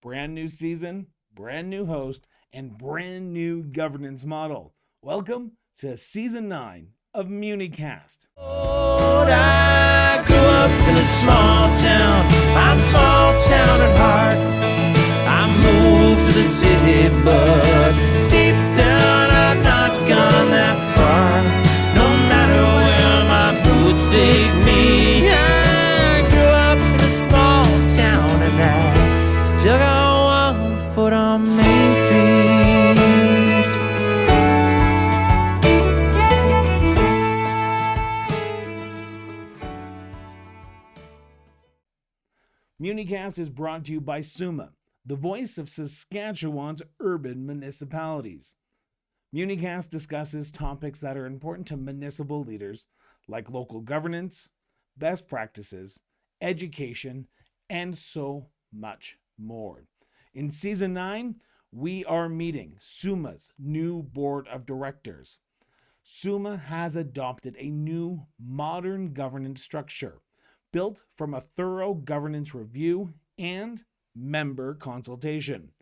Brand new season, brand new host, and brand new governance model. Welcome to Season 9 of MuniCast. I grew up in a small town. I'm small town at heart. I moved to the city, but deep down I've not gone that far. No matter where my roots take me, I grew up in a small town and I still got one foot on Main Street. MuniCast is brought to you by SUMA, the voice of Saskatchewan's urban municipalities. MuniCast discusses topics that are important to municipal leaders, like local governance, best practices, education, and so much more. In Season 9, we are meeting SUMA's new board of directors. SUMA has adopted a new modern governance structure built from a thorough governance review and member consultation.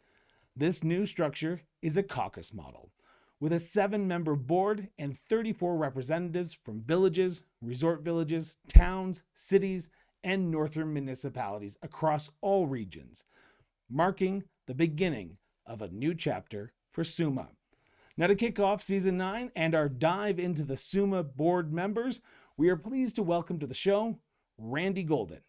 This new structure is a caucus model, with a 7-member board and 34 representatives from villages, resort villages, towns, cities, and northern municipalities across all regions, marking the beginning of a new chapter for SUMA. Now, to kick off Season 9 and our dive into the SUMA board members, we are pleased to welcome to the show Randy Goulden,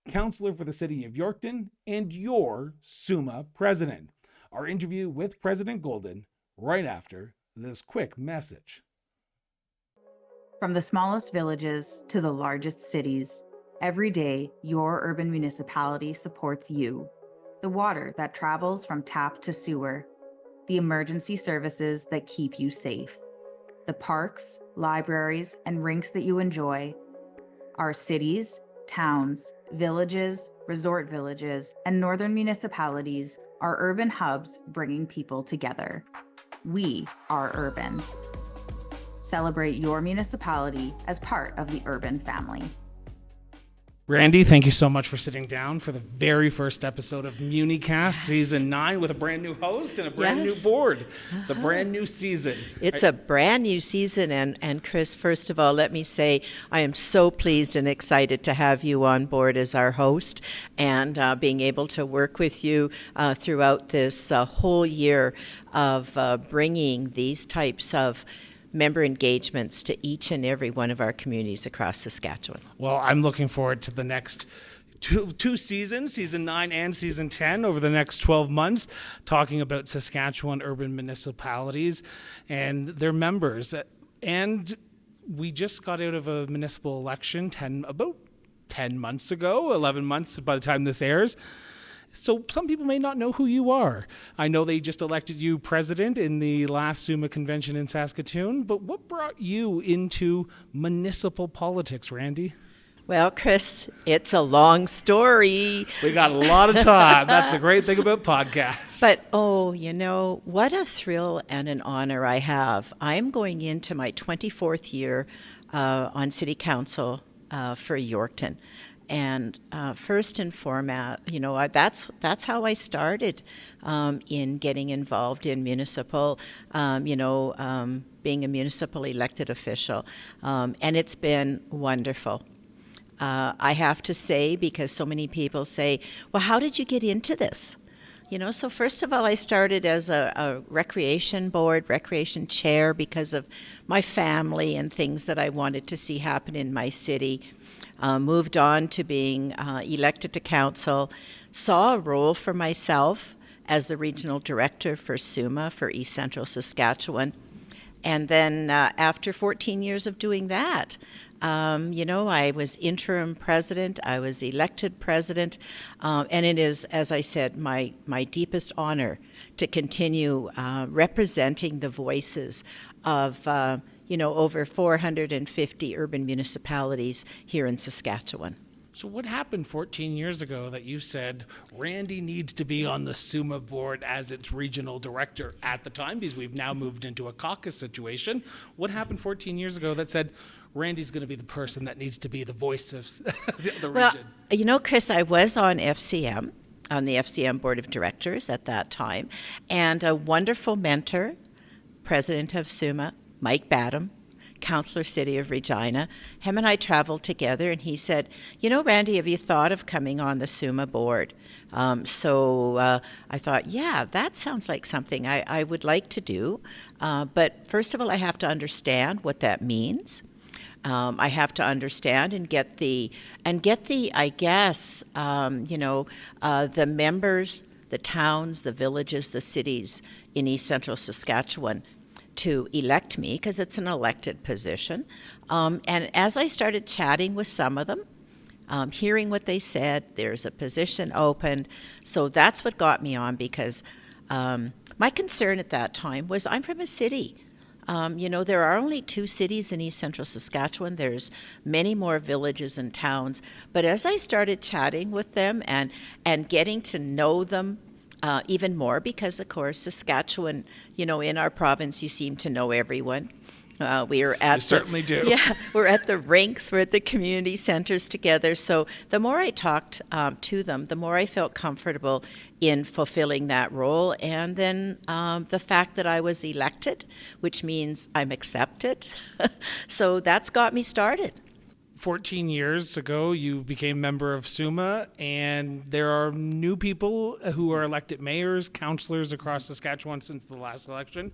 Councillor for the City of Yorkton and Your SUMA President. Our interview with President Goulden right after this quick message. From the smallest villages to the largest cities, every day your urban municipality supports you. The water that travels from tap to sewer, the emergency services that keep you safe, the parks, libraries, and rinks that you enjoy. Our cities, towns, villages, resort villages, and northern municipalities are urban hubs bringing people together. We are urban. Celebrate your municipality as part of the urban family. Randy, thank you so much for sitting down for the very first episode of MuniCast, Season 9, with a brand new host and a brand new board. It's a brand new season. It's a brand new season, and Chris, first of all, let me say I am so pleased and excited to have you on board as our host and being able to work with you throughout this whole year of bringing these types of member engagements to each and every one of our communities across Saskatchewan. Well, I'm looking forward to the next two seasons, Season 9 and Season 10, over the next 12 months, talking about Saskatchewan urban municipalities and their members. And we just got out of a municipal election about 10 months ago, 11 months by the time this airs. So some people may not know who you are. I know they just elected you president in the last SUMA convention in Saskatoon, but what brought you into municipal politics, Randy? Well, Chris, it's a long story. We got a lot of time. That's the great thing about podcasts. But, what a thrill and an honor I have. I'm going into my 24th year on City Council for Yorkton. And first and foremost, that's how I started in getting involved in municipal, being a municipal elected official. And it's been wonderful. I have to say, because so many people say, well, how did you get into this? So first of all, I started as a recreation chair because of my family and things that I wanted to see happen in my city. Moved on to being elected to council, saw a role for myself as the regional director for SUMA for East Central Saskatchewan. And then after 14 years of doing that, I was interim president, I was elected president, and it is, as I said, my deepest honor to continue representing the voices of over 450 urban municipalities here in Saskatchewan. So what happened 14 years ago that you said Randy needs to be on the SUMA board as its regional director at the time, because we've now moved into a caucus situation? What happened 14 years ago that said Randy's going to be the person that needs to be the voice of the region? Well, Chris, I was on FCM on the FCM Board of Directors at that time, and a wonderful mentor, President of SUMA, Mike Badham, Councillor, City of Regina. Him and I traveled together, and he said, you know, Randy, have you thought of coming on the SUMA board? So I thought, yeah, that sounds like something I would like to do. But first of all, I have to understand what that means. I have to understand and get the I guess, the members, the towns, the villages, the cities in East Central Saskatchewan to elect me, because it's an elected position. And as I started chatting with some of them, hearing what they said, there's a position opened. So that's what got me on, because my concern at that time was I'm from a city. There are only 2 cities in East Central Saskatchewan. There's many more villages and towns. But as I started chatting with them and getting to know them even more, because, of course, Saskatchewan, in our province, you seem to know everyone. We are at certainly do. Yeah, we're at the rinks, we're at the community centers together. So the more I talked to them, the more I felt comfortable in fulfilling that role. And then the fact that I was elected, which means I'm accepted. So that's got me started. 14 years ago, you became member of SUMA, and there are new people who are elected mayors, councillors across Saskatchewan since the last election,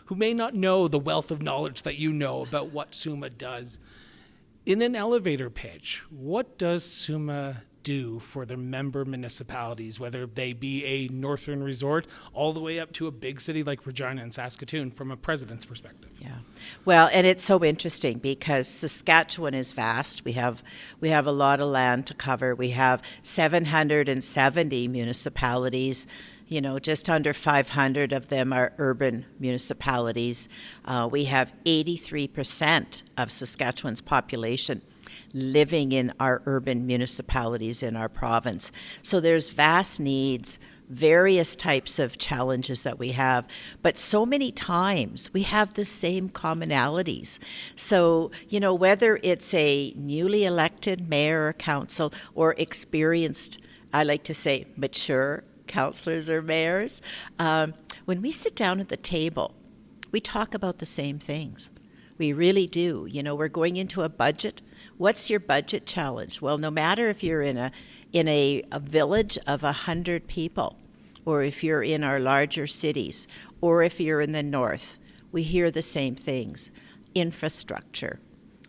who may not know the wealth of knowledge that you know about what SUMA does. In an elevator pitch, what does SUMA do for the member municipalities, whether they be a northern resort all the way up to a big city like Regina and Saskatoon, from a president's perspective? Yeah. Well, and it's so interesting because Saskatchewan is vast. We have a lot of land to cover. We have 770 municipalities. Just under 500 of them are urban municipalities. We have 83% of Saskatchewan's population living in our urban municipalities in our province. So there's vast needs, various types of challenges that we have, but so many times we have the same commonalities. So, whether it's a newly elected mayor or council or experienced, I like to say mature councillors or mayors, when we sit down at the table, we talk about the same things. We really do. We're going into a budget. What's your budget challenge? Well, no matter if you're in a village of 100 people, or if you're in our larger cities, or if you're in the north, we hear the same things. Infrastructure,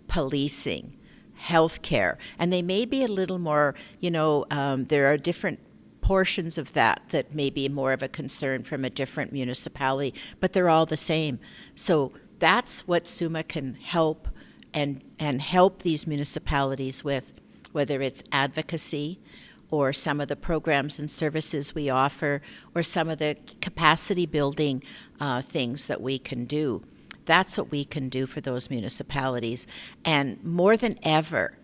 policing, healthcare, and they may be a little more, there are different portions of that may be more of a concern from a different municipality, but they're all the same. So that's what SUMA can help and help these municipalities with, whether it's advocacy or some of the programs and services we offer or some of the capacity building things that we can do. That's what we can do for those municipalities. And more than ever,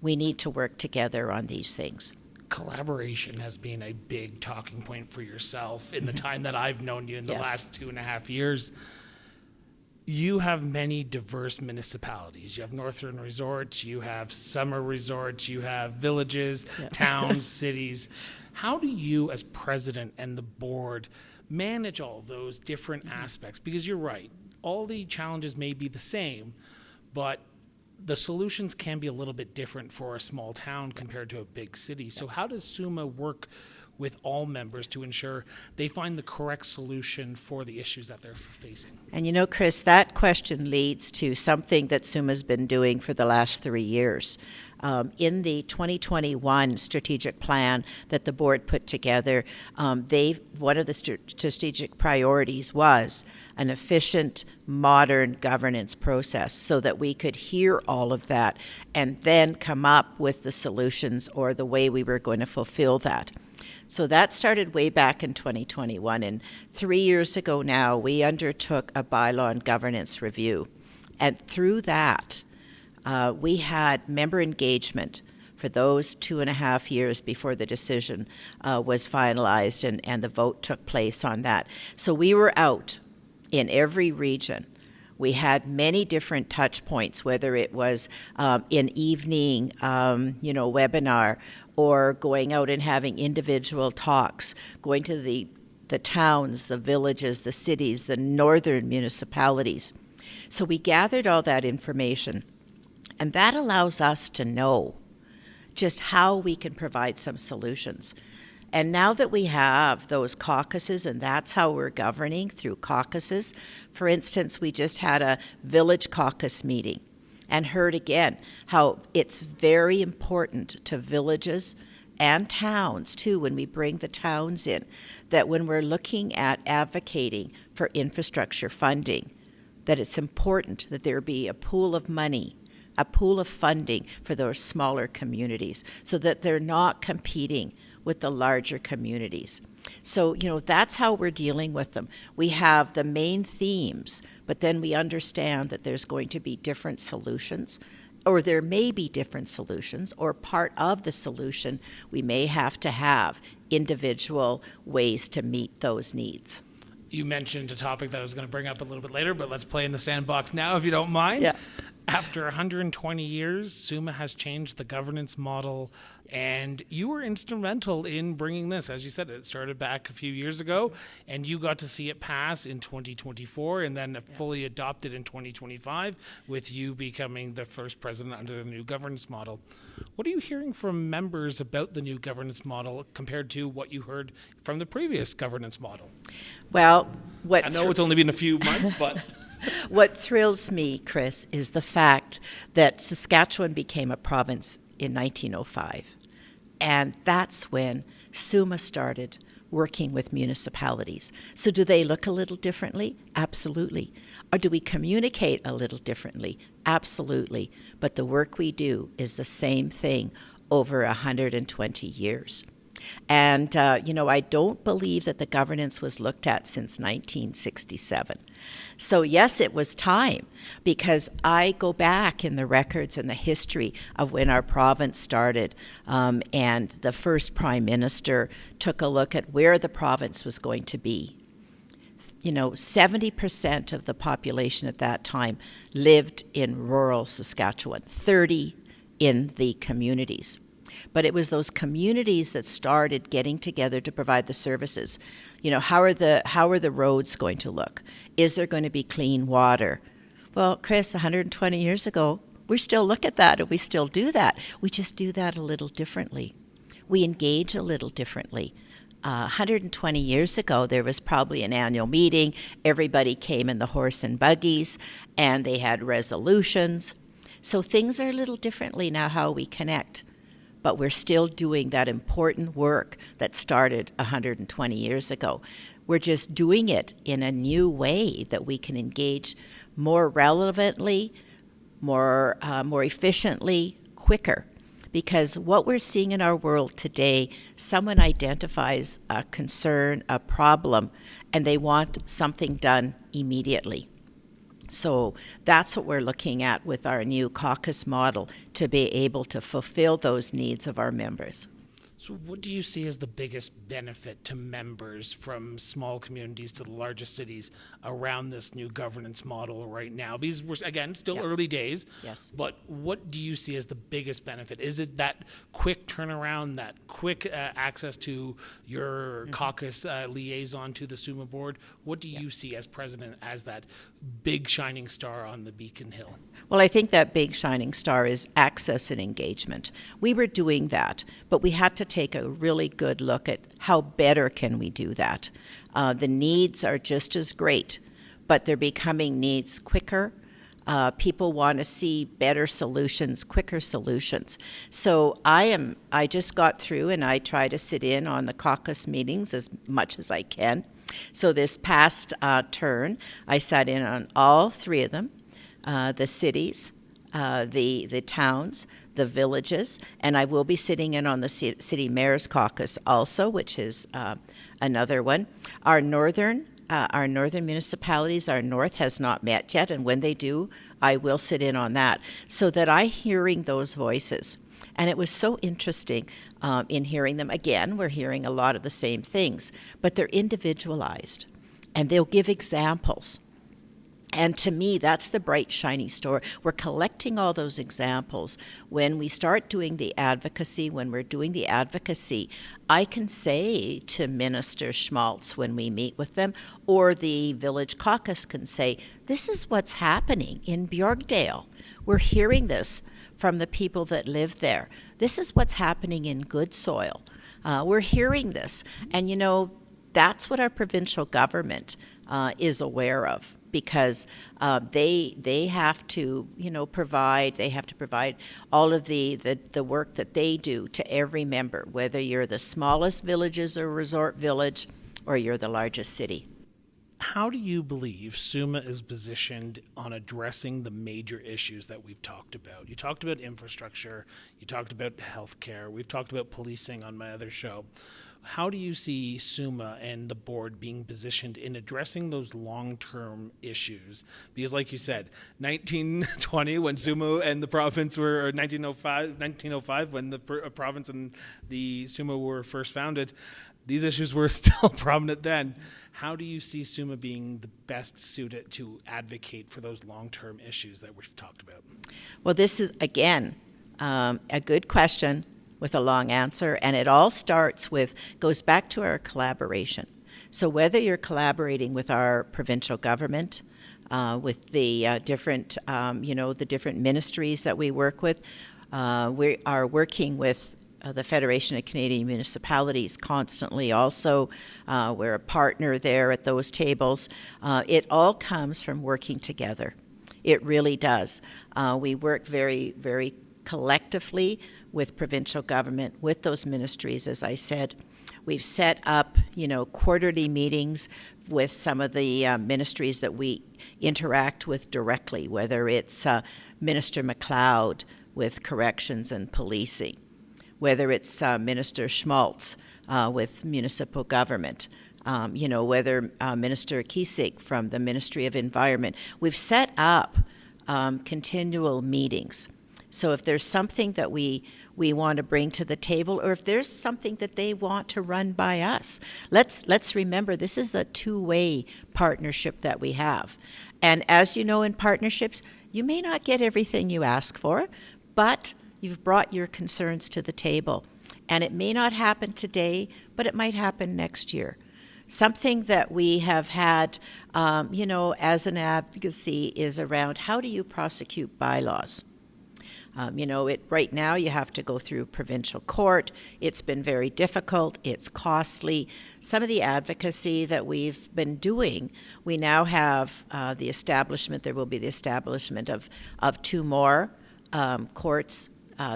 we need to work together on these things. Collaboration has been a big talking point for yourself in the time that I've known you in the last 2.5 years. You have many diverse municipalities. You have northern resorts, you have summer resorts, you have villages, towns, cities. How do you, as president and the board, manage all those different aspects? Because you're right, all the challenges may be the same, but the solutions can be a little bit different for a small town compared to a big city. So how does SUMA work with all members to ensure they find the correct solution for the issues that they're facing? And Chris, that question leads to something that SUMA's been doing for the last 3 years. In the 2021 strategic plan that the board put together, one of the strategic priorities was an efficient, modern governance process so that we could hear all of that and then come up with the solutions or the way we were going to fulfill that. So that started way back in 2021, and 3 years ago now, we undertook a bylaw and governance review. And through that, we had member engagement for those 2.5 years before the decision was finalized and the vote took place on that. So we were out in every region. We had many different touch points, whether it was an evening, webinar, or going out and having individual talks, going to the towns, the villages, the cities, the northern municipalities. So we gathered all that information, and that allows us to know just how we can provide some solutions. And now that we have those caucuses, and that's how we're governing, through caucuses. For instance, we just had a village caucus meeting and heard again how it's very important to villages and towns too, when we bring the towns in, that when we're looking at advocating for infrastructure funding, that it's important that there be a pool of money, a pool of funding for those smaller communities, so that they're not competing with the larger communities. So, that's how we're dealing with them. We have the main themes, but then we understand that there's going to be different solutions, or there may be different solutions, or part of the solution, we may have to have individual ways to meet those needs. You mentioned a topic that I was going to bring up a little bit later, but let's play in the sandbox now, if you don't mind. Yeah. After 120 years, SUMA has changed the governance model, and you were instrumental in bringing this. As you said, it started back a few years ago, and you got to see it pass in 2024 and then fully adopted in 2025, with you becoming the first president under the new governance model. What are you hearing from members about the new governance model compared to what you heard from the previous governance model? Well, I know it's only been a few months, but... What thrills me, Chris, is the fact that Saskatchewan became a province in 1905. And that's when SUMA started working with municipalities. So do they look a little differently? Absolutely. Or do we communicate a little differently? Absolutely. But the work we do is the same thing over 120 years. And, I don't believe that the governance was looked at since 1967. So yes, it was time, because I go back in the records and the history of when our province started, and the first prime minister took a look at where the province was going to be. 70% of the population at that time lived in rural Saskatchewan, 30 in the communities. But it was those communities that started getting together to provide the services. How are the roads going to look? Is there going to be clean water? Well, Chris, 120 years ago, we still look at that and we still do that. We just do that a little differently. We engage a little differently. 120 years ago, there was probably an annual meeting. Everybody came in the horse and buggies, and they had resolutions. So things are a little differently now how we connect. But we're still doing that important work that started 120 years ago. We're just doing it in a new way that we can engage more relevantly, more efficiently, quicker. Because what we're seeing in our world today, someone identifies a concern, a problem, and they want something done immediately. So that's what we're looking at with our new caucus model, to be able to fulfill those needs of our members. So what do you see as the biggest benefit to members from small communities to the largest cities around this new governance model right now? Because we're, again, still early days. Yes. But what do you see as the biggest benefit? Is it that quick turnaround, that quick access to your caucus liaison to the SUMA board? What do you see as president as that big shining star on the Beacon Hill? Well, I think that big shining star is access and engagement. We were doing that, but we had to take a really good look at how better can we do that. The needs are just as great, but they're becoming needs quicker. People want to see better solutions, quicker solutions. So I just got through, and I try to sit in on the caucus meetings as much as I can. So this past turn, I sat in on all three of them. The cities, the towns, the villages, and I will be sitting in on the City Mayor's Caucus also, which is another one. Our northern municipalities, our north has not met yet, and when they do, I will sit in on that, so that I'm hearing those voices. And it was so interesting in hearing them. Again, we're hearing a lot of the same things, but they're individualized, and they'll give examples. And to me, that's the bright, shiny star. We're collecting all those examples. When we start doing the advocacy, I can say to Minister Schmaltz when we meet with them, or the village caucus can say, this is what's happening in Bjorkdale. We're hearing this from the people that live there. This is what's happening in Good Soil. We're hearing this. And, that's what our provincial government is aware of. Because they have to, provide all of the work that they do to every member, whether you're the smallest villages or resort village or you're the largest city. How do you believe SUMA is positioned on addressing the major issues that we've talked about? You talked about infrastructure, you talked about healthcare, we've talked about policing on my other show. How do you see SUMA and the board being positioned in addressing those long-term issues? Because like you said, 1920 when SUMA and the province were, or 1905 when the province and the SUMA were first founded, these issues were still prominent then. How do you see SUMA being the best suited to advocate for those long-term issues that we've talked about? Well, this is, again, a good question with a long answer, and it all goes back to our collaboration. So whether you're collaborating with our provincial government, with the different ministries that we work with, we are working with the Federation of Canadian Municipalities constantly also. We're a partner there at those tables. It all comes from working together. It really does. We work very, very collectively with provincial government, with those ministries, as I said. We've set up, quarterly meetings with some of the ministries that we interact with directly, whether it's Minister MacLeod with corrections and policing, whether it's Minister Schmaltz with municipal government, whether Minister Kiesig from the Ministry of Environment. We've set up continual meetings. So if there's something that we want to bring to the table, or if there's something that they want to run by us, let's remember this is a two-way partnership that we have. And as you know, in partnerships, you may not get everything you ask for, but you've brought your concerns to the table. And it may not happen today, but it might happen next year. Something that we have had, as an advocacy is around how do you prosecute bylaws? Right now you have to go through provincial court. It's been very difficult. It's costly. Some of the advocacy that we've been doing, we now have there will be the establishment of two more courts.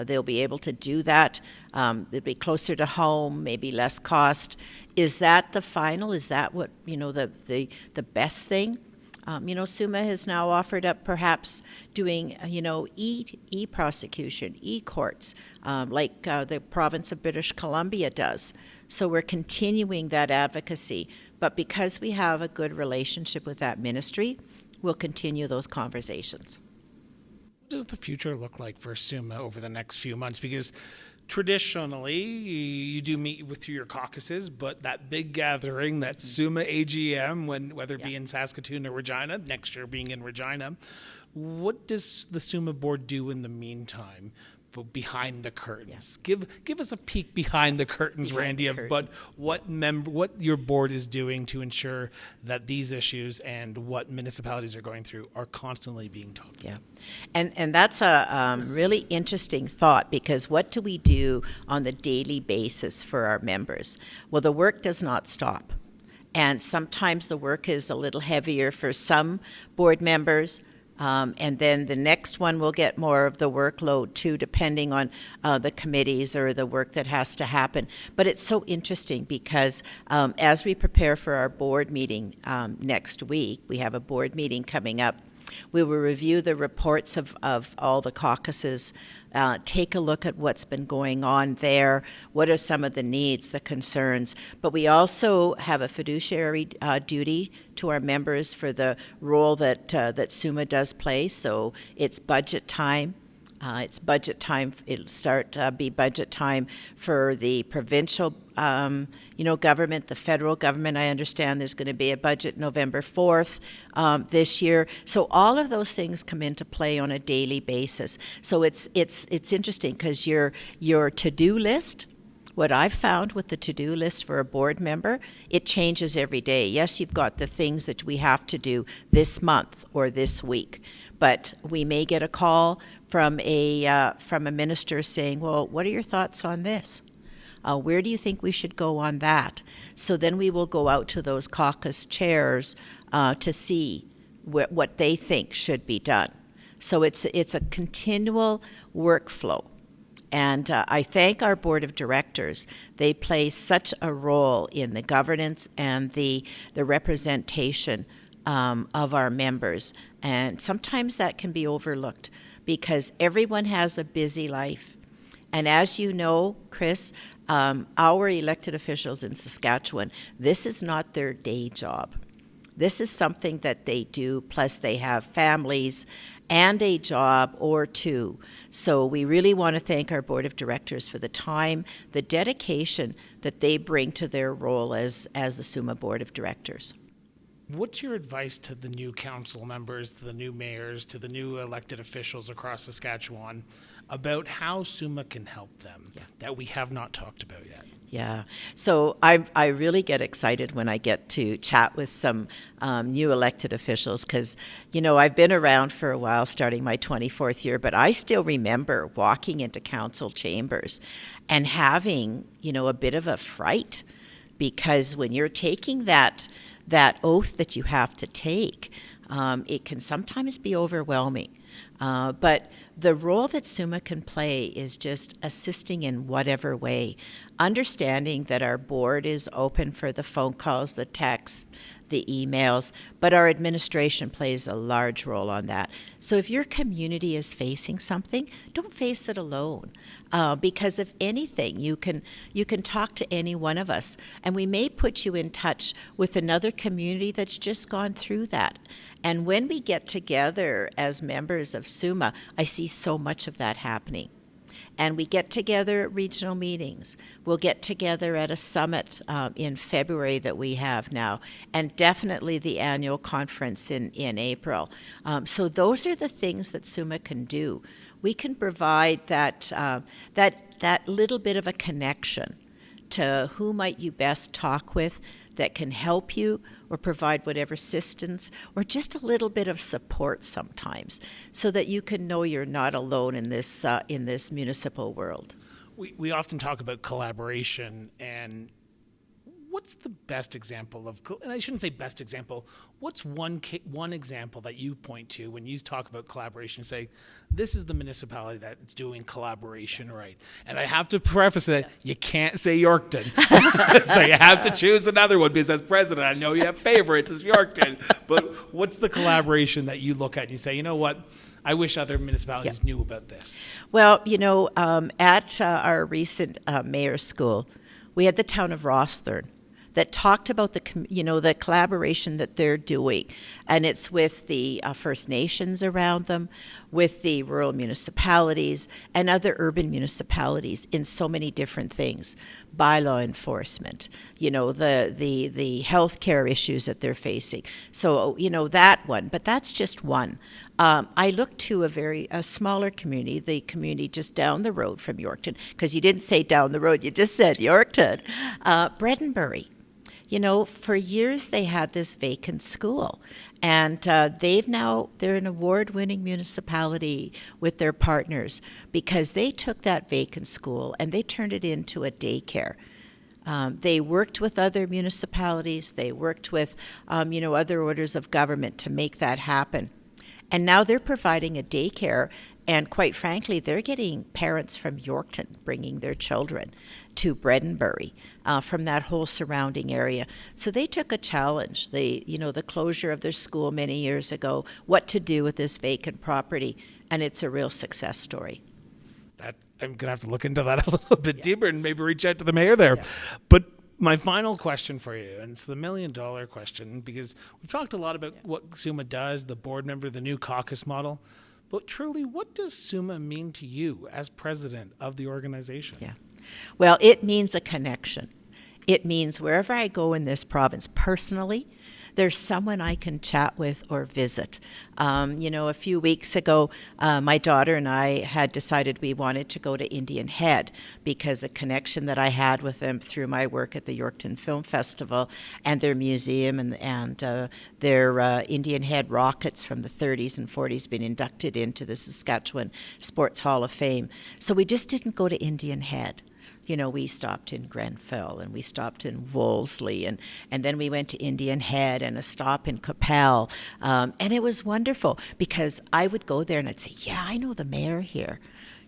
They'll be able to do that. It'll be closer to home, maybe less cost. Is that the final? Is that what, the best thing? SUMA has now offered up perhaps doing, e-prosecution, e-courts, like the province of British Columbia does. So we're continuing that advocacy. But because we have a good relationship with that ministry, we'll continue those conversations. What does the future look like for SUMA over the next few months? Because traditionally, you do meet with your caucuses, but that big gathering, that SUMA AGM, whether it be in Saskatoon or Regina, next year being in Regina, what does the SUMA board do in the meantime behind the curtains? Give us a peek behind the curtains, Randy, of what your board is doing to ensure that these issues and what municipalities are going through are constantly being talked about. And that's a really interesting thought, because what do we do on the daily basis for our members? Well, the work does not stop. And sometimes the work is a little heavier for some board members. And then the next one will get more of the workload too, depending on the committees or the work that has to happen. But it's so interesting because as we prepare for our board meeting next week, we have a board meeting coming up. We will review the reports of all the caucuses, take a look at what's been going on there, what are some of the needs, the concerns. But we also have a fiduciary duty to our members for the role that SUMA does play. So it's budget time. It's budget time. It'll start be budget time for the provincial, government, the federal government. I understand there's going to be a budget November 4th this year. So all of those things come into play on a daily basis. So it's interesting because your to-do list. What I've found with the to-do list for a board member, it changes every day. Yes, you've got the things that we have to do this month or this week, but we may get a call from a minister saying, well, what are your thoughts on this? Where do you think we should go on that? So then we will go out to those caucus chairs to see what they think should be done. So it's a continual workflow. And I thank our board of directors. They play such a role in the governance and the representation of our members. And sometimes that can be overlooked because everyone has a busy life. And as you know, Chris, our elected officials in Saskatchewan, this is not their day job. This is something that they do, plus they have families and a job or two. So we really want to thank our board of directors for the time, the dedication that they bring to their role as the SUMA Board of Directors. What's your advice to the new council members, to the new mayors, to the new elected officials across Saskatchewan about how SUMA can help them that we have not talked about yet? Yeah, so I really get excited when I get to chat with some new elected officials because, I've been around for a while, starting my 24th year, but I still remember walking into council chambers and having, a bit of a fright because when you're taking that oath that you have to take, it can sometimes be overwhelming. But the role that SUMA can play is just assisting in whatever way, understanding that our board is open for the phone calls, the texts, the emails, but our administration plays a large role on that. So if your community is facing something, don't face it alone. Because if anything, you can talk to any one of us, and we may put you in touch with another community that's just gone through that. And when we get together as members of SUMA, I see so much of that happening. And we get together at regional meetings. We'll get together at a summit in February that we have now, and definitely the annual conference in April. So those are the things that SUMA can do. We can provide that little bit of a connection to who might you best talk with that can help you or provide whatever assistance or just a little bit of support sometimes so that you can know you're not alone in this municipal world. We often talk about collaboration, and what's the best example of, and I shouldn't say best example, what's one example that you point to when you talk about collaboration, say, this is the municipality that's doing collaboration right? And I have to preface that you can't say Yorkton. So you have to choose another one because as president, I know you have favorites as Yorkton, but what's the collaboration that you look at and you say, you know what, I wish other municipalities knew about this? Well, at our recent mayor's school, we had the town of Rosthern that talked about the collaboration that they're doing, and it's with the First Nations around them, with the rural municipalities and other urban municipalities in so many different things, bylaw enforcement, the healthcare issues that they're facing. So that one, but that's just one. I look to a smaller community, the community just down the road from Yorkton, because you didn't say down the road, you just said Yorkton, Bredenbury. For years they had this vacant school, and they're an award-winning municipality with their partners because they took that vacant school and they turned it into a daycare. They worked with other municipalities, they worked with other orders of government to make that happen. And now they're providing a daycare, and quite frankly, they're getting parents from Yorkton bringing their children to Bredenbury from that whole surrounding area. So they took a challenge, the closure of their school many years ago, what to do with this vacant property, and it's a real success story. I'm going to have to look into that a little bit deeper and maybe reach out to the mayor there. Yeah. But my final question for you, and it's the $1 million question, because we've talked a lot about what SUMA does, the board member, the new caucus model, But truly, what does SUMA mean to you as president of the organization? Yeah. Well, it means a connection. It means wherever I go in this province personally, there's someone I can chat with or visit. A few weeks ago, my daughter and I had decided we wanted to go to Indian Head because a connection that I had with them through my work at the Yorkton Film Festival and their museum and their Indian Head rockets from the 30s and 40s been inducted into the Saskatchewan Sports Hall of Fame. So we just didn't go to Indian Head. We stopped in Grenfell and we stopped in Wolseley and then we went to Indian Head and a stop in Capel. And it was wonderful because I would go there and I'd say, yeah, I know the mayor here.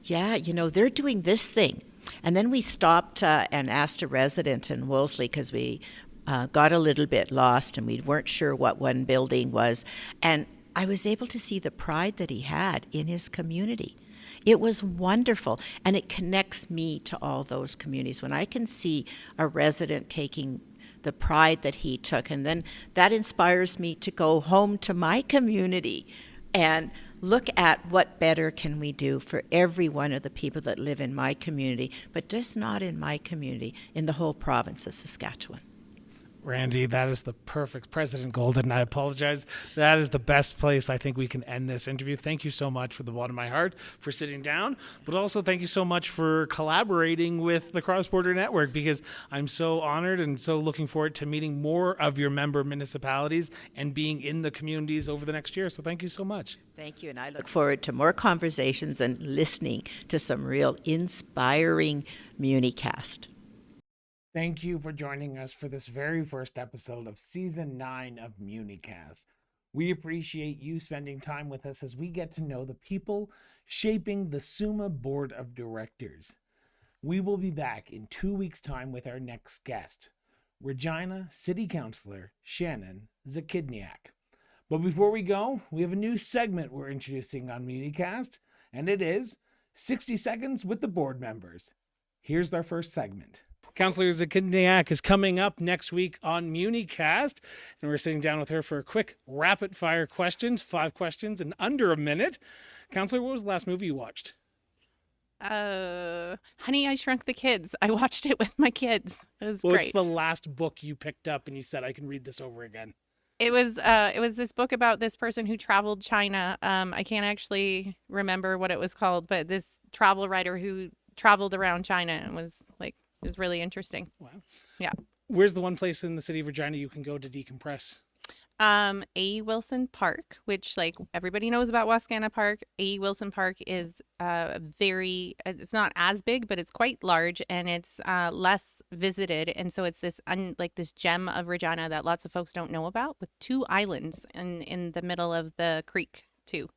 Yeah, they're doing this thing. And then we stopped and asked a resident in Wolseley because we got a little bit lost and we weren't sure what one building was. And I was able to see the pride that he had in his community. It was wonderful, and it connects me to all those communities. When I can see a resident taking the pride that he took, and then that inspires me to go home to my community and look at what better can we do for every one of the people that live in my community, but just not in my community, in the whole province of Saskatchewan. Randy, that is the perfect President Goulden. I apologize. That is the best place I think we can end this interview. Thank you so much from the bottom of my heart for sitting down, but also thank you so much for collaborating with the Cross Border Network, because I'm so honored and so looking forward to meeting more of your member municipalities and being in the communities over the next year. So thank you so much. Thank you, and I look forward to more conversations and listening to some real inspiring MuniCast. Thank you for joining us for this very first episode of Season 9 of MuniCast. We appreciate you spending time with us as we get to know the people shaping the SUMA Board of Directors. We will be back in 2 weeks' time with our next guest, Regina City Councillor Shannon Zakidniak. But before we go, we have a new segment we're introducing on MuniCast, and it is 60 Seconds with the Board Members. Here's our first segment. Councillor Zakidniak is coming up next week on MuniCast, and we're sitting down with her for a quick rapid-fire questions, 5 questions in under a minute. Councillor, what was the last movie you watched? Honey, I Shrunk the Kids. I watched it with my kids. It was great. What's the last book you picked up and you said, I can read this over again? It was this book about this person who traveled China. I can't actually remember what it was called, but this travel writer who traveled around China and was really interesting. Wow. Yeah. Where's the one place in the city of Regina you can go to decompress? A. Wilson Park, which everybody knows about Wascana Park. A. Wilson Park is it's not as big, but it's quite large and it's less visited. And so it's this this gem of Regina that lots of folks don't know about, with 2 islands in the middle of the creek too.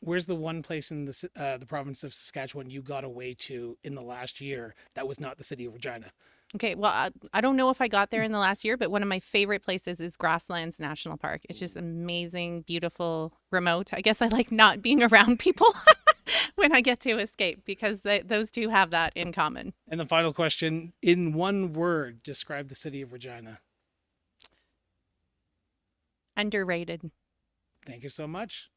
Where's the one place in the province of Saskatchewan you got away to in the last year that was not the city of Regina? Okay, well, I don't know if I got there in the last year, but one of my favorite places is Grasslands National Park. It's just amazing, beautiful, remote. I guess I like not being around people when I get to escape, because those two have that in common. And the final question, in one word, describe the city of Regina. Underrated. Thank you so much.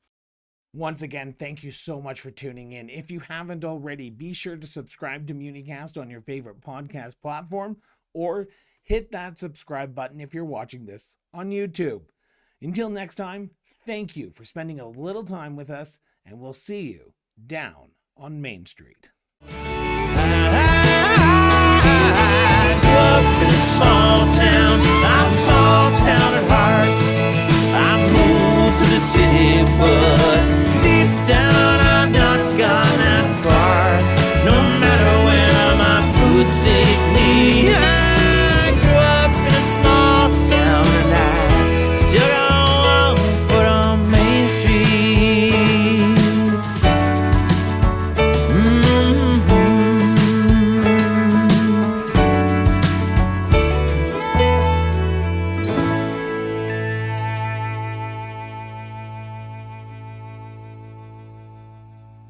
Once again, thank you so much for tuning in. If you haven't already, be sure to subscribe to MuniCast on your favorite podcast platform, or hit that subscribe button if you're watching this on YouTube. Until next time, thank you for spending a little time with us, and we'll see you down on Main Street. I grew up in a small